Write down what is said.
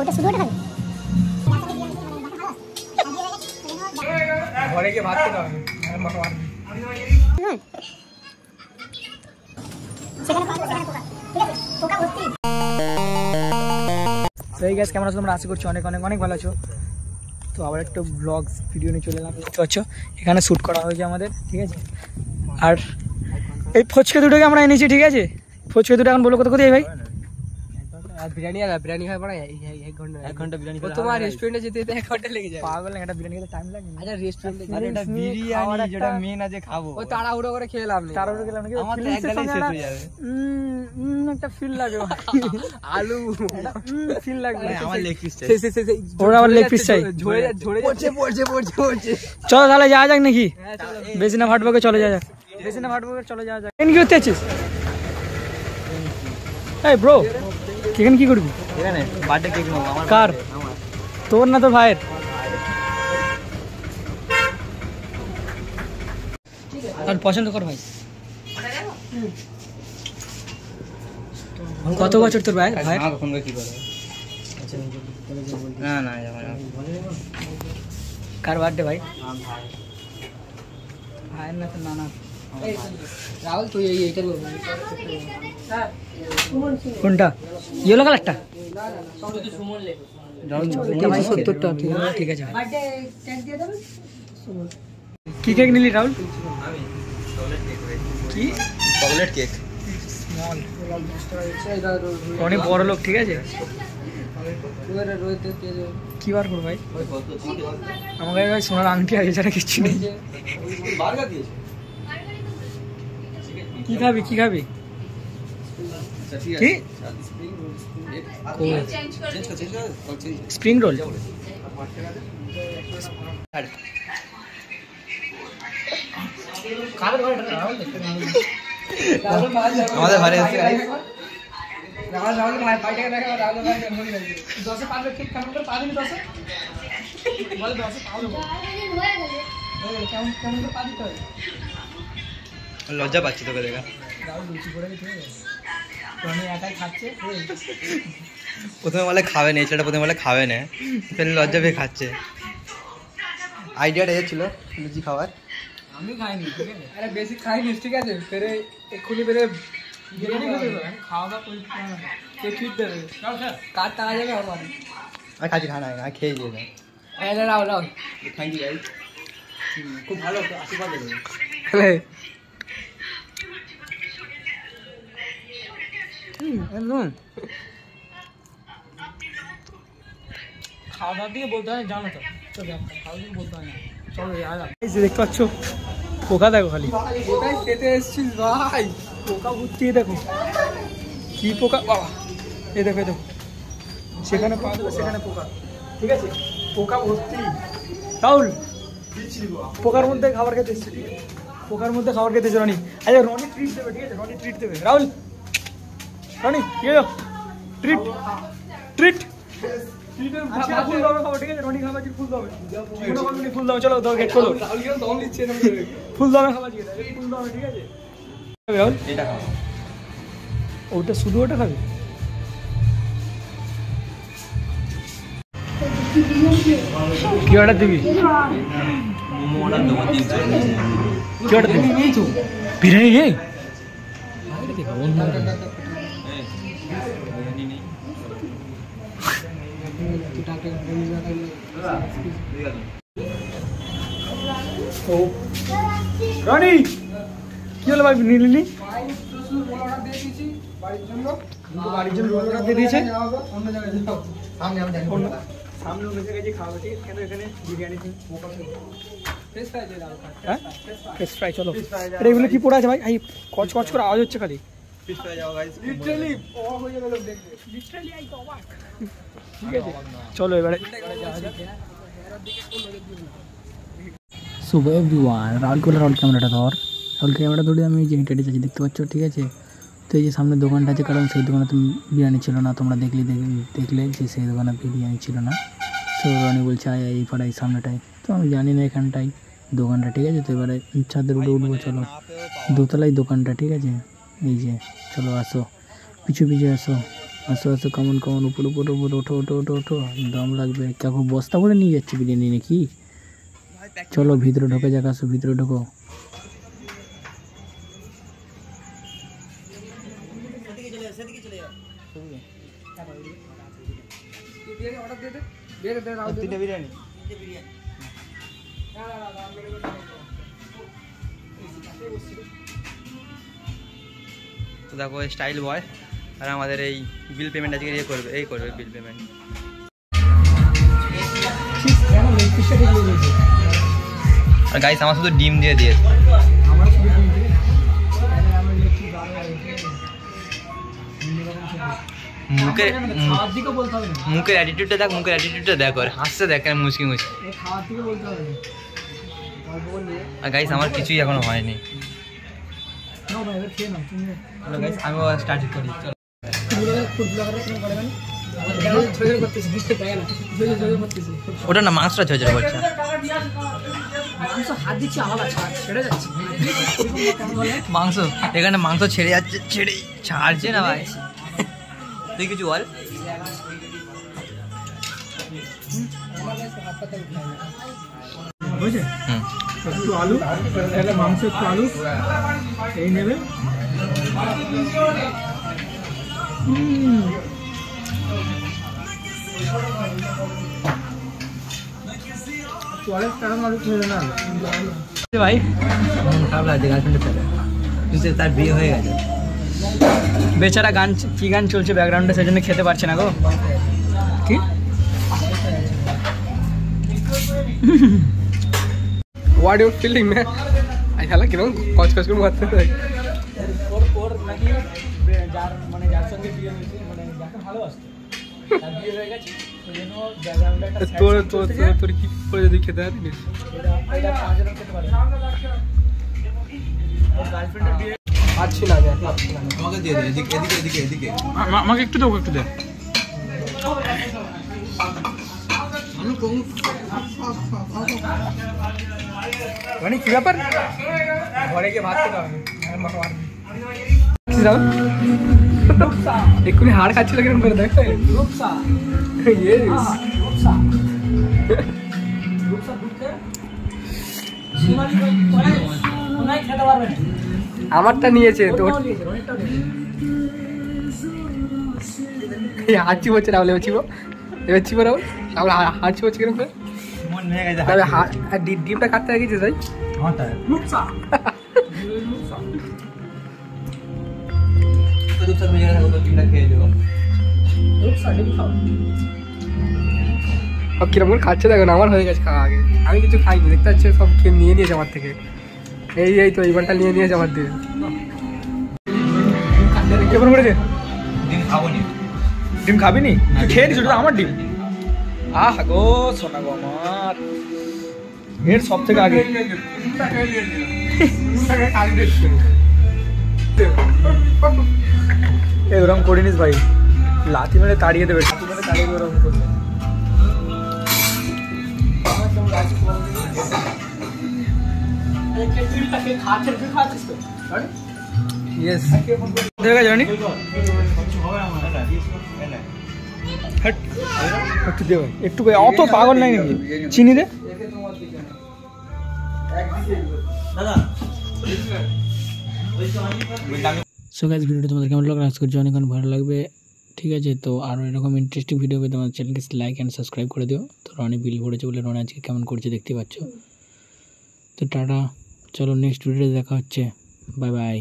ওটা শুধু ওটা খাবে ঘরে গিয়ে ভাত খেতে হবে তো এই গ্যাস কেমন আছো তোমরা? আশা করছি অনেক অনেক অনেক ভালো আছো। তো আবার একটা ব্লগস ভিডিও নিয়ে চলে এলাম, দেখতে পাচ্ছ এখানে শ্যুট করা হয়েছে আমাদের, ঠিক আছে। আর এই ফুচকা দুটোকে আমরা এনেছি, ঠিক আছে। ফুচকা দুটো এখন বলো কত কত ভাই? বিরিয়ানি আর বিরিয়ানি খাই পড়া 1 ঘন্টা বিরিয়ানি খাই। তোমার রেস্টুরেন্টে যেতে 1 ঘন্টা লেগে যায়। পাগল না, এটা বিরিয়ানি খেতে টাইম লাগে। আচ্ছা রেস্টুরেন্টে আরে এটা বিরিয়ানি যেটা মেন আছে খাবো, ও তাড়াহুড়ো করে খেলাম না, তাড়াহুড়ো খেলাম না, আমার তো একদমই শেষ হয়ে যাবে। একটা ফিল লাগে আলু ফিল লাগবে। আমার লেগ পিস চাই, ওরা আমার লেগ পিস চাই। ঝরে ঝরে পড়ছে। চলো তাহলে যাওয়া যাক নাকি? বেশি না ভাটবকে চলে যাওয়া যাক, বেশি না ভাটবকে চলে যাওয়া যাক। কি করতে আছিস? এই ব্রো এখানে কি করবি? এখানে বার্থডে কেক নেবো। আমার কার? তোর না তোর ভাইয়ের? আর পছন্দ কর ভাই। কত বছর তোর ভাই? ভাই কি করে? না না কার বার্থডে ভাই? ভাইয়ের না তো নানা। রাহুল তুই এইটা বলবি কোনটা? ইয়েলো কালারটা? ঠিক আছে। কি কেক নিলি রাহুল? কি চকলেট কেক স্মল, অনেক বড় লোক, ঠিক আছে। কি বার করবো ভাই? আমার কাছে ভাই সোনার আংটি আছে, ছাড়া কিচ্ছু নেই। কি খাবি কি খাবি? কি স্প্রিং রোল? আমাদের বাড়ি আছে লজ্জা পাচ্ছি তোকে দেখা। প্রথমে বলে খাবে না, ছেলেটা প্রথমে বলে খাবে না, ফের লজ্জা পেয়ে খাচ্ছে। আইডিয়াটা ছিল লুচি খাওয়ার, আমি খাইনি, ঠিক আছে। আরে বেশি খাইনি, ঠিক আছে। ফেরে এক্ষুনি ফেরে খাওয়া দাওয়া করে ট্রিট দেবে, কার টাকা যাবে আমার। আমি খাচ্ছি, খানা আমি খেয়ে দিয়ে রাও রাও। থ্যাংক ইউ গাইস, খুব ভালো আশীর্বাদ দেবে। খাওয়া দাওয়া দিয়ে বলতে হয়, জানো তো, খাওয়া দিয়ে বলতে হয় না। চলো দেখতে পাচ্ছ পোকা, দেখো খালি কোথায় খেতে এসছিস ভাই? পোকা ভর্তি, দেখো কি পোকা বাবা। এই দেখো দেখো, সেখানে সেখানে পোকা, ঠিক আছে। পোকা ভর্তি। রাহুল পোকার মধ্যে খাবার খেতে এসছে, ঠিক আছে। পোকার মধ্যে খাবার খেতে এসছে রনি। আচ্ছা রনি ট্রিট দেবে, ঠিক আছে। রনি ট্রিট দেবে। রাহুল রনি কি ট্রিট ট্রিট ফুল দামে খাবো, ঠিক আছে। রনি খাবার ফুল দামে, ফুল দামে। চলো তো গেট খোলো। ফুল দামে খাবার, ফুল দামে, ঠিক আছে। ওটা শুধু ওটা খাবে? কি অর্ডার দিবি? কি অর্ডার দিবি? বিরিয়ানি নেই? রনি কি হলো ভাই, নিলি? বাড়ির জন্য রোল অর্ডার দিয়ে দিয়েছে। অন্য জায়গায় সামনে অন্য জায়গায় খাওয়া হচ্ছে, কেন এখানে বিরিয়ানি ফিশ ফ্রাই। চলো এগুলো কি পড়ে আছে ভাই? কচ কচ করে আওয়াজ হচ্ছে খালি। ঠিক আছে চলো এবারে। সুবহ এভরিওয়ান, রাহুল ক্যামেরাটা ধর। রাহুল ক্যামেরা ধরে আমি যে হেঁটে যাচ্ছি, দেখতে পাচ্ছ, ঠিক আছে। তো এই যে সামনে দোকানটা আছে, কারণ সেই দোকানে তো বিরিয়ানি ছিল না। তোমরা দেখলে যে সেই দোকানে বিরিয়ানি ছিল না। তো রনি বলছে আয় এই পাড়ায় সামনেটায়, তো আমি জানি না এখানটাই দোকানটা, ঠিক আছে। তো এবারে ছাদের উপরে উঠবো, চলো। দোতলায় দোকানটা, ঠিক আছে। এই যে চলো আসো, পিছু পিছু আসো। আসো আসো, কেমন কেমন, উপর উপর উপর, ওঠো ওঠো ওঠো ওঠো, দম লাগবে। কাকু বস্তা করে নিয়ে যাচ্ছে বিরিয়ানি নাকি? চলো ভিতরে ঢোকে যাক, আসো ভিতরে ঢোকো। তো দেখো স্টাইল বয় আর আমাদের এই বিল পেমেন্ট আজকে করবে, এই করবে বিল পেমেন্ট। আর গাইস আমার শুধু ডিম দিয়ে দিয়েছে। মুখের অ্যাটিটিউডটা দেখ, মুখের অ্যাটিটিউডটা দেখ, আর হাসতে দেখ মুচকি মুচকি। আর গাইস আমার কিছুই এখনো হয়নি। আমি স্টার্ট করি। ওটা না মাংসটা ঝরঝরে করছে। মাংস এখানে মাংস ছেড়ে যাচ্ছে, ছেড়ে ছাড়ছে না ভাই। তুই কিছু বল। একটু আলু, মাংস, একটু আলু এই নেবে। ভাই খারাপ লাগছে, গার্লফ্রেন্ডের সাথে তার বিয়ে হয়ে গেছে। বেচারা গান, কি গান চলছে ব্যাকগ্রাউন্ডে, সেই জন্য খেতে পারছে না গো। কি What you feeling, man? I feel like কচকচ করে মারতে থাকে। ওর নাকি যার মানে যার সঙ্গে বিয়ে হয়েছে, মানে যাকে ভালোবাসতো তার বিয়ে হয়ে গেছে, সেজন্য ব্যাকগ্রাউন্ডে একটা তোর কি করে যদি খেতে পারিস এটা পাঁচজন খেতে পারে। ওর গার্লফ্রেন্ডের বিয়ে পাচ্ছি না, আমাকে দিয়ে দে, এদিকে এদিকে এদিকে এদিকে। আমাকে একটু দেবো, একটু দে। মানে কি ব্যাপার, ঘরে গিয়ে ভাত খেতে হবে। এক্ষুনি হাড় খাচ্ছিল কিরকম করে দেখ। আমারটা নিয়েছে তো হাঁচি হচ্ছে, রাহুল এবার চিবো, এবার চিবো রাহুল, রাহুল হাঁচি হচ্ছে কিরকম করে। ডিমটা কাটতে গেছে তাই কিরকম করে খাচ্ছে দেখো না, আমার হয়ে গেছে খাওয়া আগে, আমি কিছু খাইনি, দেখতে পাচ্ছি সব খেয়ে নিয়ে নিয়েছে আমার থেকে। এই তো এইবারটা নিয়ে নিয়েছে আমার দিয়ে। কেমন করেছে? ডিম খাবো নি। ডিম খাবি নি? খেয়ে নিস, ওটা আমার ডিম। আহ গো সোনা গো আমার, এর সব থেকে আগে এরকম করিনিস ভাই, লাথি মেরে তাড়িয়ে দেবে, লাথি মেরে তাড়িয়ে দেবে ওরকম করলে। ইয়েস দেখা জানি একটু দে ভাই, একটু অত পাগল নাই নাকি, চিনি দে। সো গাইস ভিডিওটা তোমাদের কেমন লাগলো, আশা করছি অনেক ভালো লাগবে। ঠিক আছে, তো আরও এরকম ইন্টারেস্টিং ভিডিও পেতে তোমাদের চ্যানেলকে লাইক অ্যান্ড সাবস্ক্রাইব করে দিও। তো রনি বিল ভরেছে বলে রনি আজকে কেমন করছে দেখতে পাচ্ছ। তো টাটা, চলো নেক্সট ভিডিওতে দেখা হচ্ছে, বাই বাই।